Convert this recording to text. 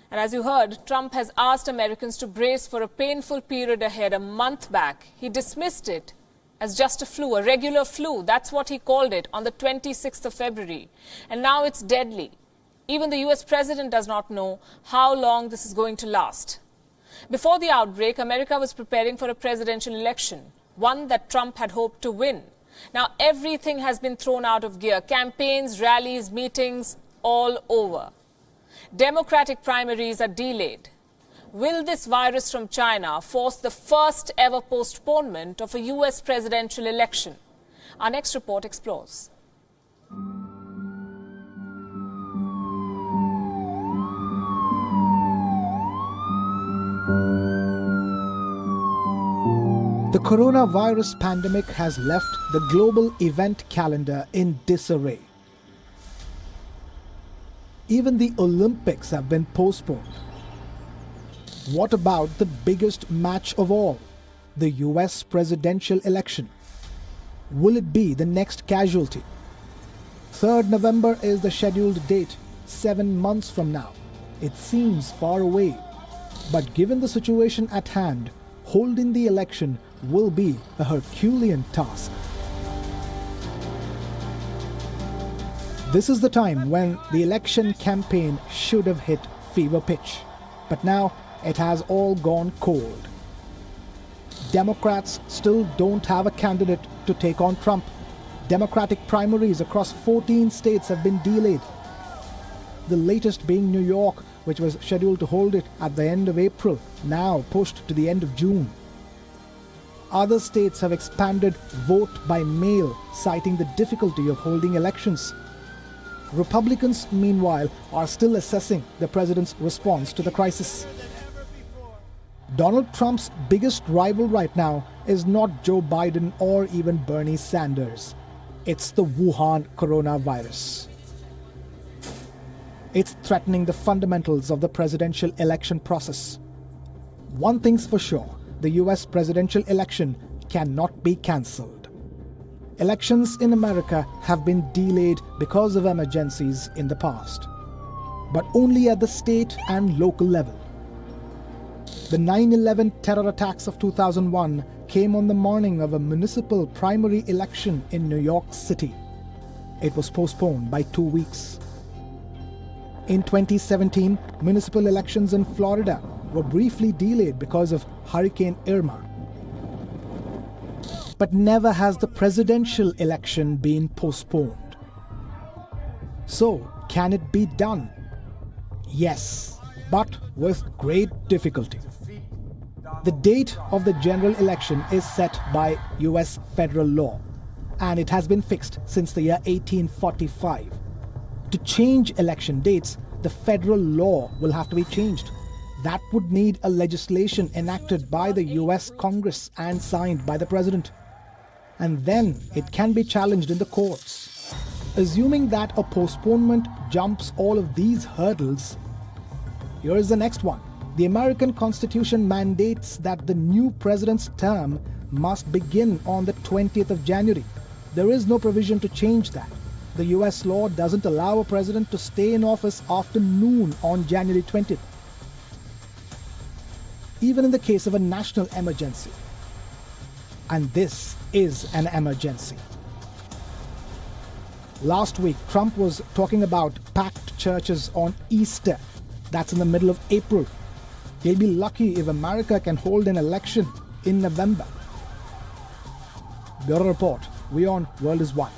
And as you heard, Trump has asked Americans to brace for a painful period ahead. A month back, he dismissed it as just a flu, a regular flu. That's what he called it on the 26th of February. And now it's deadly. Even the US president does not know how long this is going to last. Before the outbreak, America was preparing for a presidential election, one that Trump had hoped to win. Now everything has been thrown out of gear. Campaigns, rallies, meetings, all over. Democratic primaries are delayed. Will this virus from China force the first ever postponement of a US presidential election? Our next report explores. The coronavirus pandemic has left the global event calendar in disarray. Even the Olympics have been postponed. What about the biggest match of all, the US presidential election? Will it be the next casualty? 3rd November is the scheduled date, 7 months from now. It seems far away, but given the situation at hand, holding the election will be a Herculean task. This is the time when the election campaign should have hit fever pitch. But now it has all gone cold. Democrats still don't have a candidate to take on Trump. Democratic primaries across 14 states have been delayed. The latest being New York, which was scheduled to hold it at the end of April, now pushed to the end of June. Other states have expanded vote by mail, citing the difficulty of holding elections. Republicans, meanwhile, are still assessing the president's response to the crisis. Donald Trump's biggest rival right now is not Joe Biden or even Bernie Sanders. It's the Wuhan coronavirus. It's threatening the fundamentals of the presidential election process. One thing's for sure, the US presidential election cannot be cancelled. Elections in America have been delayed because of emergencies in the past, but only at the state and local level. The 9/11 terror attacks of 2001 came on the morning of a municipal primary election in New York City. It was postponed by 2 weeks. In 2017, municipal elections in Florida were briefly delayed because of Hurricane Irma. But never has the presidential election been postponed. So, can it be done? Yes, but with great difficulty. The date of the general election is set by US federal law, and it has been fixed since the year 1845. To change election dates, the federal law will have to be changed. That would need a legislation enacted by the US Congress and signed by the president. And then it can be challenged in the courts. Assuming that a postponement jumps all of these hurdles, here is the next one. The American Constitution mandates that the new president's term must begin on the 20th of January. There is no provision to change that. The US law doesn't allow a president to stay in office after noon on January 20th. Even in the case of a national emergency. And this is an emergency. Last week, Trump was talking about packed churches on Easter. That's in the middle of April. He'll be lucky if America can hold an election in November. Bureau Report, WION World is One.